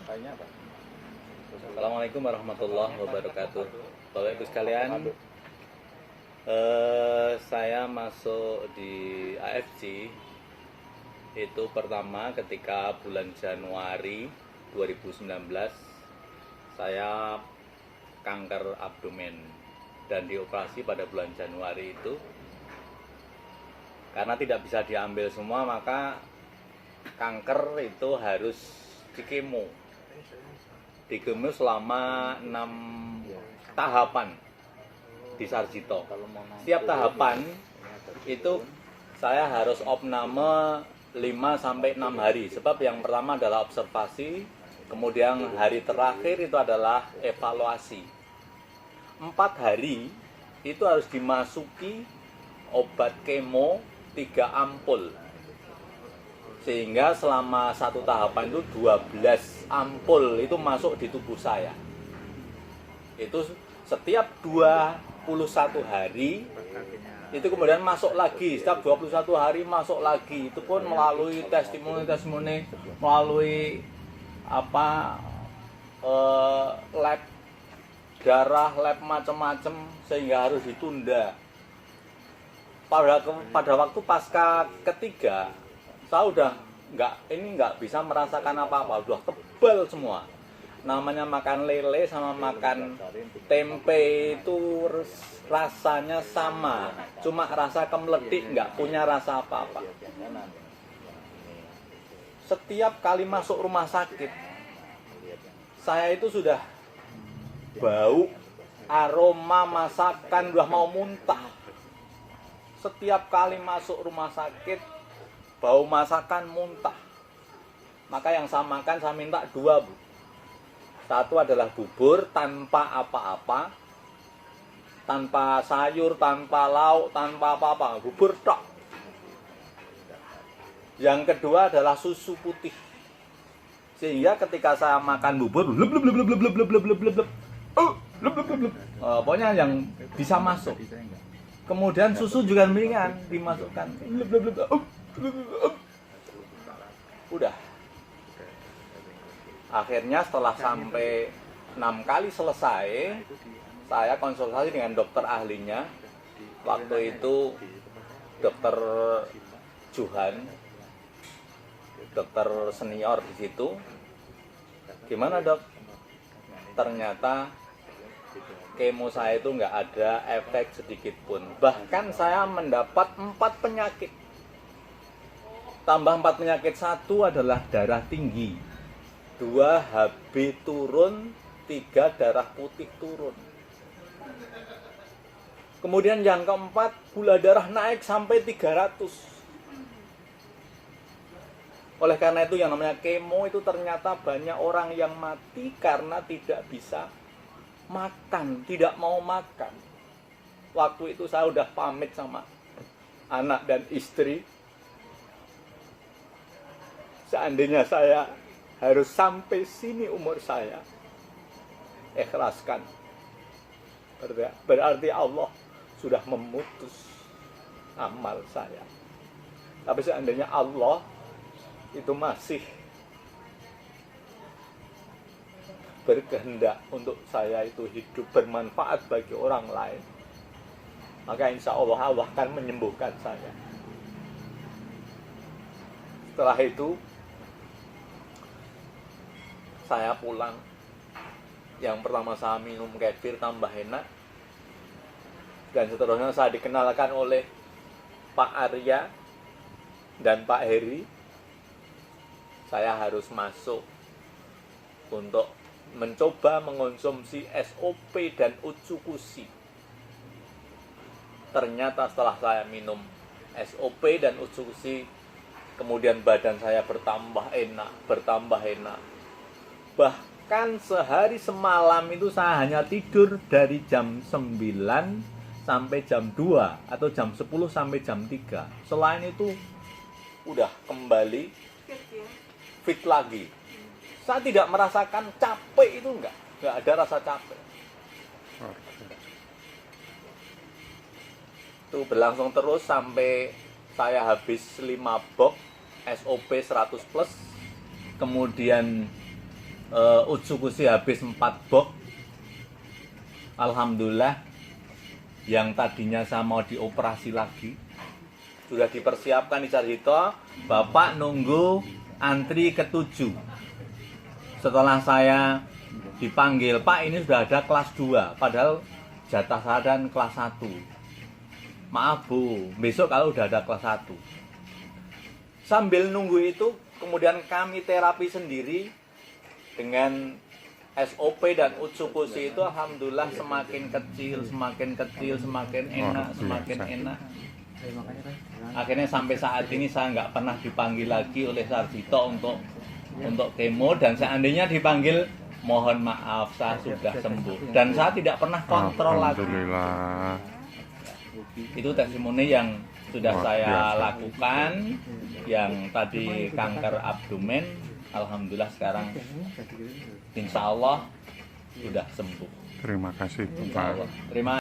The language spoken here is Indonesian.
Assalamualaikum warahmatullahi wabarakatuh. Bapak Ibu sekalian, saya masuk di AFC itu pertama ketika bulan Januari 2019. Saya kanker abdomen dan dioperasi pada bulan Januari itu. Karena tidak bisa diambil semua, maka kanker itu harus dikemo selama 6 tahapan di Sarjito. Setiap tahapan itu saya harus opname 5-6 hari. Sebab yang pertama adalah observasi, kemudian hari terakhir itu adalah evaluasi. 4 hari itu harus dimasuki obat kemo 3 ampul. Sehingga selama 1 tahapan itu 12 ampul itu masuk di tubuh saya. Itu setiap 21 hari itu kemudian masuk lagi. Setiap 21 hari masuk lagi. Itu pun melalui testimoni, melalui lab darah, lab macam-macam, sehingga harus ditunda. Pada waktu pasca ketiga, saya udah nggak bisa merasakan apa-apa, udah tebal semua. Namanya makan lele sama makan tempe itu rasanya sama, cuma rasa kemeledik, nggak punya rasa apa-apa. Setiap kali masuk rumah sakit, saya itu sudah bau aroma masakan, udah mau muntah. Setiap kali masuk rumah sakit, bau masakan, muntah. Maka yang saya makan, saya minta 2, Bu. Satu adalah bubur tanpa apa-apa, tanpa sayur, tanpa lauk, tanpa apa-apa, bubur tok. Yang kedua adalah susu putih. Sehingga ketika saya makan bubur, pokoknya yang bisa masuk. Kemudian susu juga mendingan dimasukkan. Udah. Akhirnya setelah sampai 6 kali selesai, saya konsultasi dengan dokter ahlinya. Waktu itu dokter Johan, dokter senior di situ. Gimana, Dok? Ternyata kemo saya itu nggak ada efek sedikit pun. Bahkan saya mendapat 4 penyakit. Tambah 4 penyakit, 1 adalah darah tinggi, 2 HB turun, 3 darah putih turun. Kemudian yang keempat, gula darah naik sampai 300. Oleh karena itu yang namanya kemo itu ternyata banyak orang yang mati karena tidak bisa makan, tidak mau makan. Waktu itu saya udah pamit sama anak dan istri. Seandainya saya harus sampai sini umur saya, ikhlaskan. Berarti Allah sudah memutus amal saya. Tapi seandainya Allah itu masih berkehendak untuk saya itu hidup bermanfaat bagi orang lain, maka insya Allah Allah akan menyembuhkan saya. Setelah itu saya pulang. Yang pertama saya minum kefir tambah enak, dan seterusnya saya dikenalkan oleh Pak Arya dan Pak Heri. Saya harus masuk untuk mencoba mengonsumsi SOP dan Utsukushi. Ternyata setelah saya minum SOP dan Utsukushi, kemudian badan saya bertambah enak. Bahkan sehari semalam itu saya hanya tidur dari jam 9 sampai jam 2 atau jam 10 sampai jam 3. Selain itu udah kembali fit lagi. Saya tidak merasakan capek, itu enggak ada rasa capek. Itu berlangsung terus sampai saya habis 5 box SOP 100+. Kemudian Utsukushi habis 4 box. Alhamdulillah, yang tadinya saya mau dioperasi lagi sudah dipersiapkan di Sarjito. Bapak nunggu antri ke-7. Setelah saya dipanggil, Pak ini sudah ada kelas 2, padahal jatah saya dan kelas 1. Maaf Bu, besok kalau udah ada kelas 1. Sambil nunggu itu, kemudian kami terapi sendiri dengan SOP dan Utsukushi itu alhamdulillah semakin kecil, semakin enak, semakin enak. Akhirnya sampai saat ini saya nggak pernah dipanggil lagi oleh Sarjito untuk kemo, dan seandainya dipanggil, mohon maaf saya sudah sembuh dan saya tidak pernah kontrol lagi. Itu testimoni yang sudah saya lakukan, yang tadi kanker abdomen, alhamdulillah sekarang insya Allah sudah sembuh. Terima kasih Insya Allah. Terima